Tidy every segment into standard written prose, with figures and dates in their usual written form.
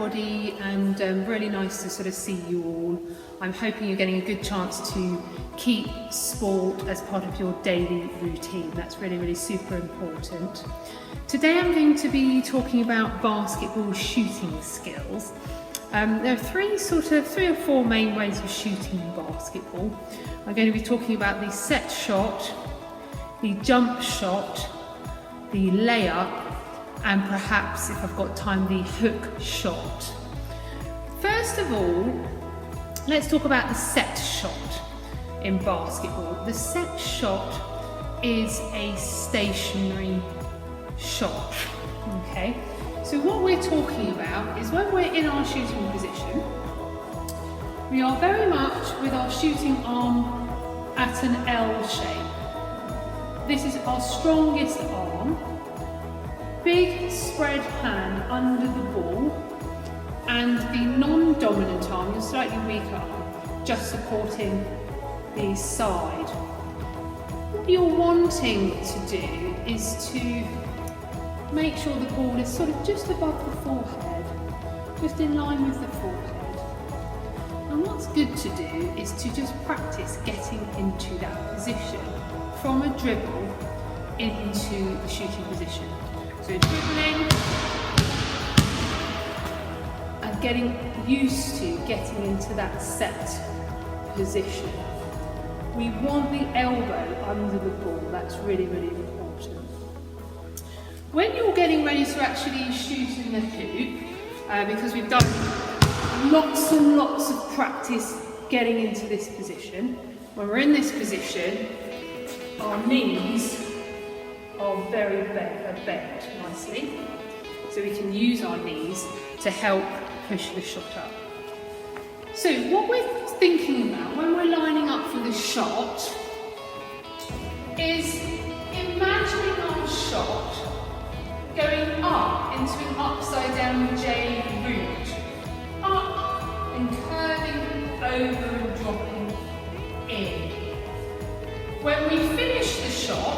everybody, and really nice to sort of see you all. I'm hoping you're getting a good chance to keep sport as part of your daily routine. That's really, really super important. Today I'm going to be talking about basketball shooting skills. There are three or four main ways of shooting basketball. I'm going to be talking about the set shot, the jump shot, the layup, and perhaps, if I've got time, the hook shot. First of all, let's talk about the set shot in basketball. The set shot is a stationary shot, okay? So what we're talking about is when we're in our shooting position, we are very much with our shooting arm at an L shape. This is our strongest arm. Big spread hand under the ball, and the non-dominant arm, your slightly weaker arm, just supporting the side. What you're wanting to do is to make sure the ball is sort of just above the forehead, just in line with the forehead. And what's good to do is to just practice getting into that position from a dribble into the shooting position. So dribbling and getting used to getting into that set position. We want the elbow under the ball. That's really, really important. When you're getting ready to actually shoot in the hoop, because we've done lots and lots of practice getting into this position, when we're in this position, our knees are very bent nicely, so we can use our knees to help push the shot up. So what we're thinking about when we're lining up for the shot is imagining our shot going up into an upside down J route, up and curving over and dropping in. When we finish the shot,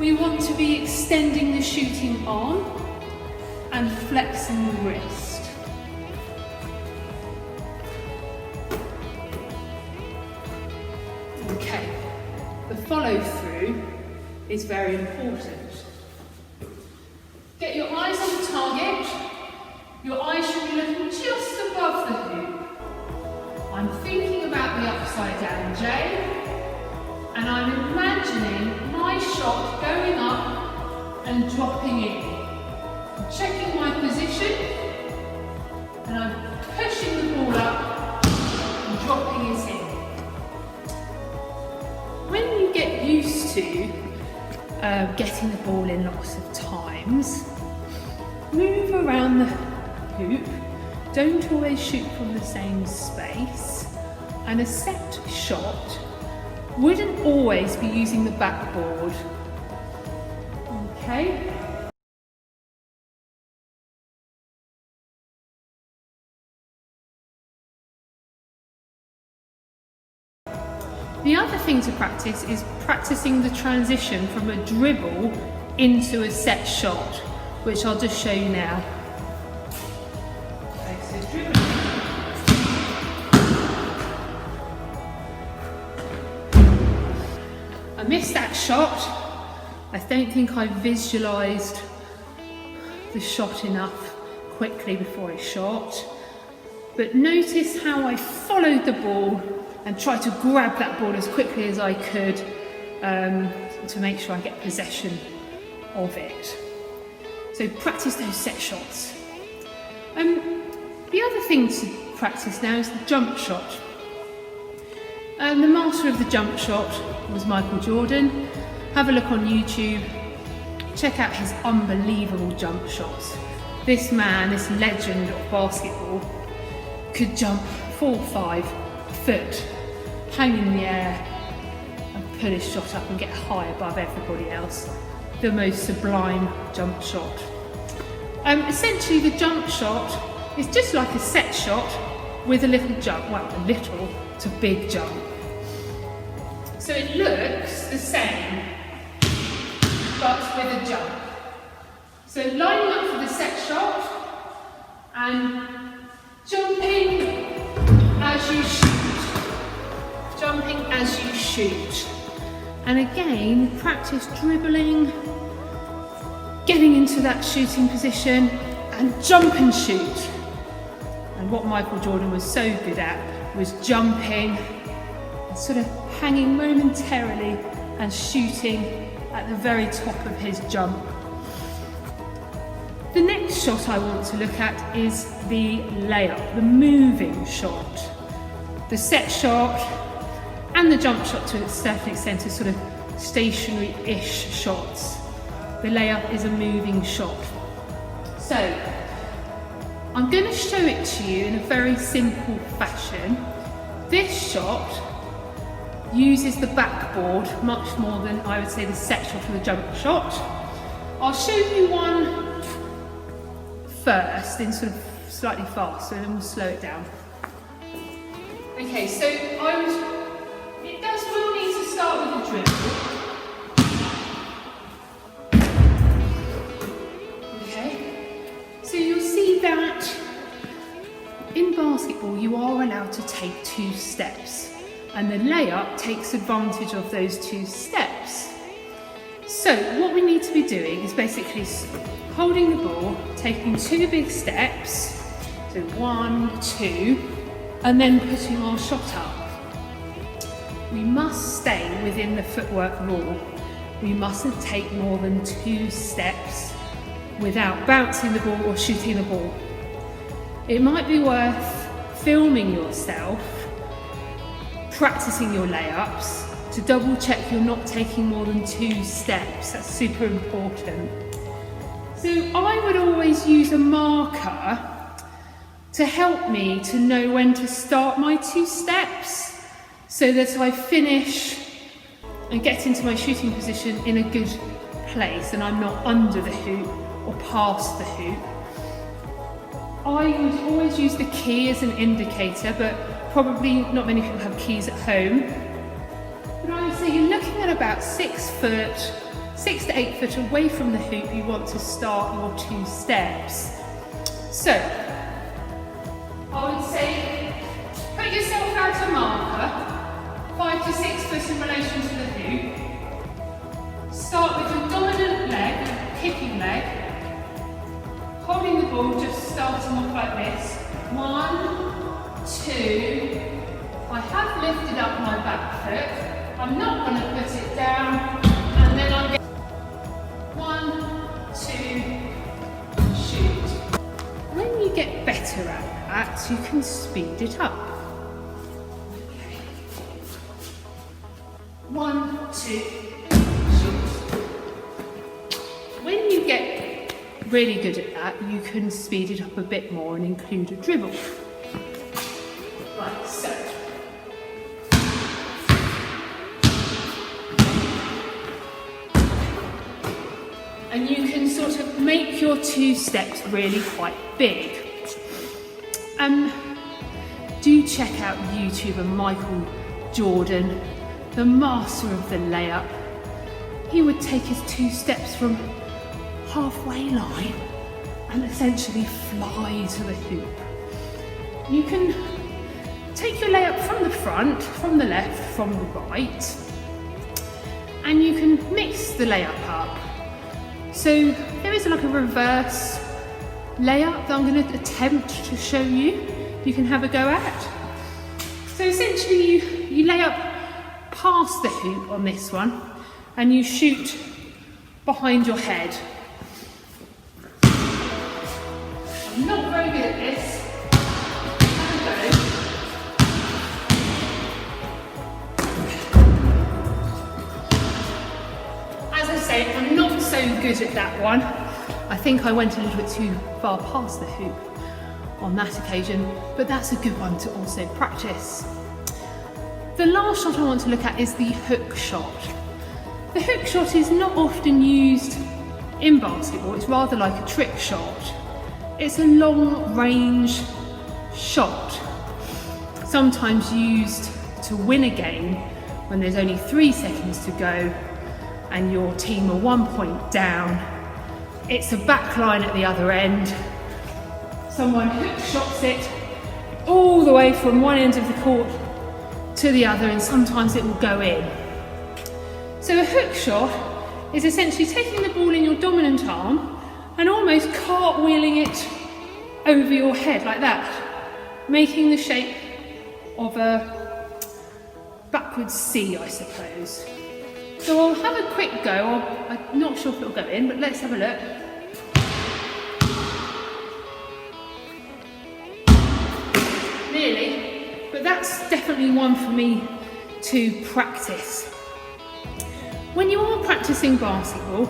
we want to be extending the shooting arm and flexing the wrist. Okay, the follow through is very important. Get your eyes on the target. Your eyes should be looking just above the hoop. I'm thinking about the upside down J, and I'm imagining my shot going up and dropping in. I'm checking my position, and I'm pushing the ball up and dropping it in. When you get used to getting the ball in lots of times, move around the hoop. Don't always shoot from the same space, and a set shot wouldn't always be using the backboard. Okay? The other thing to practice is practicing the transition from a dribble into a set shot, which I'll just show you now. Okay, so dribbling. I missed that shot. I don't think I visualised the shot enough quickly before I shot. But notice how I followed the ball and tried to grab that ball as quickly as I could to make sure I get possession of it. So practice those set shots. The other thing to practice now is the jump shot. The master of the jump shot was Michael Jordan. Have a look on YouTube, check out his unbelievable jump shots. This man, this legend of basketball, could jump 4 or 5 foot, hang in the air and pull his shot up and get high above everybody else. The most sublime jump shot. Essentially the jump shot is just like a set shot with a little jump, well, a little to big jump. So it looks the same, but with a jump. So lining up for the set shot, and jumping as you shoot. Jumping as you shoot. And again, practice dribbling, getting into that shooting position, and jump and shoot. And what Michael Jordan was so good at was jumping, and sort of hanging momentarily and shooting at the very top of his jump. The next shot I want to look at is the layup, the moving shot. The set shot and the jump shot to a certain extent are sort of stationary-ish shots. The layup is a moving shot. So, I'm going to show it to you in a very simple fashion. This shot uses the backboard much more than I would say the set shot or the jump shot. I'll show you one first in sort of slightly faster, and then we'll slow it down. Okay, so we'll need to start with a dribble. Okay, so you'll see that in basketball you are allowed to take 2 steps, and the layup takes advantage of those 2 steps. So what we need to be doing is basically holding the ball, taking 2 big steps, so 1, 2, and then putting our shot up. We must stay within the footwork rule. We mustn't take more than 2 steps without bouncing the ball or shooting the ball. It might be worth filming yourself, practicing your layups to double check you're not taking more than 2 steps. That's super important. So I would always use a marker to help me to know when to start my 2 steps so that I finish and get into my shooting position in a good place and I'm not under the hoop or past the hoop. I would always use the key as an indicator, but probably not many people have keys at home. But I would say you're looking at about 6 to 8 foot away from the hoop you want to start your 2 steps. So, I would say put yourself out a marker, 5 to 6 foot in relation to the hoop. Start with your dominant leg, kicking leg, holding the ball, just starting off like this. 1, 2, I have lifted up my back foot. I'm not going to put it down, and then I'm going 1, 2, shoot. When you get better at that, you can speed it up. Okay. 1, 2, shoot. When you get really good at that, you can speed it up a bit more and include a dribble. Like so. And you can sort of make your 2 steps really quite big. Do check out YouTuber Michael Jordan, the master of the layup. He would take his 2 steps from halfway line and essentially fly to the hoop. You can take your layup from the front, from the left, from the right, and you can mix the layup up. So there is like a reverse layup that I'm going to attempt to show you. You can have a go at. So essentially you lay up past the hoop on this one and you shoot behind your head. I'm not very good at this. Have a go. As I say, I'm not so good at that one. I think I went a little bit too far past the hoop on that occasion, but that's a good one to also practice. The last shot I want to look at is the hook shot. The hook shot is not often used in basketball, it's rather like a trick shot. It's a long range shot, sometimes used to win a game when there's only 3 seconds to go and your team are 1 point down. It's a back line at the other end, someone hook shots it all the way from one end of the court to the other, and sometimes it will go in. So a hook shot is essentially taking the ball in your dominant arm and almost cartwheeling it over your head like that, making the shape of a backwards C, I suppose. So I'll have a quick go. I'm not sure if it'll go in, but let's have a look. Nearly, but that's definitely one for me to practice. When you are practicing basketball,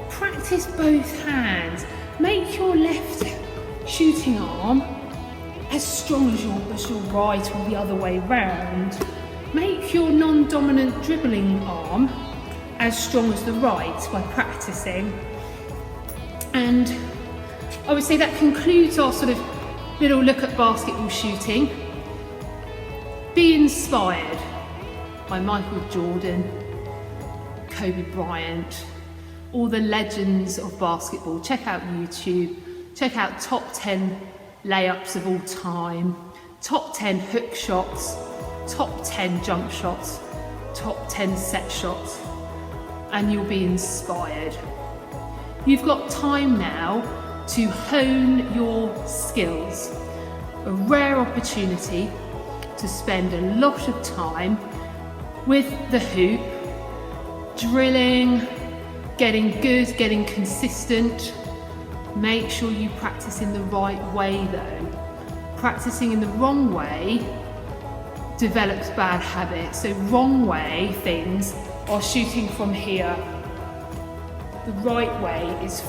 practice both hands. Make your left shooting arm as strong as your right, or the other way round. Make your non-dominant dribbling arm as strong as the right by practicing. And I would say that concludes our sort of little look at basketball shooting. Be inspired by Michael Jordan, Kobe Bryant, all the legends of basketball. Check out YouTube, check out top 10 layups of all time, top 10 hook shots, top 10 jump shots, top 10 set shots, and you'll be inspired. You've got time now to hone your skills. A rare opportunity to spend a lot of time with the hoop, drilling, getting good, getting consistent. Make sure you practice in the right way though. Practicing in the wrong way develops bad habits. So wrong way things are shooting from here. The right way is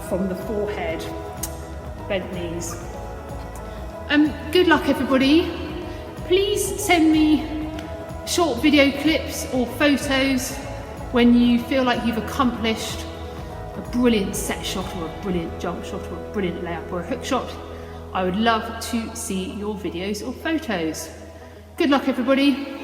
from the forehead, bent knees. Good luck everybody. Please send me short video clips or photos when you feel like you've accomplished a brilliant set shot or a brilliant jump shot or a brilliant layup or a hook shot. I would love to see your videos or photos. Good luck everybody.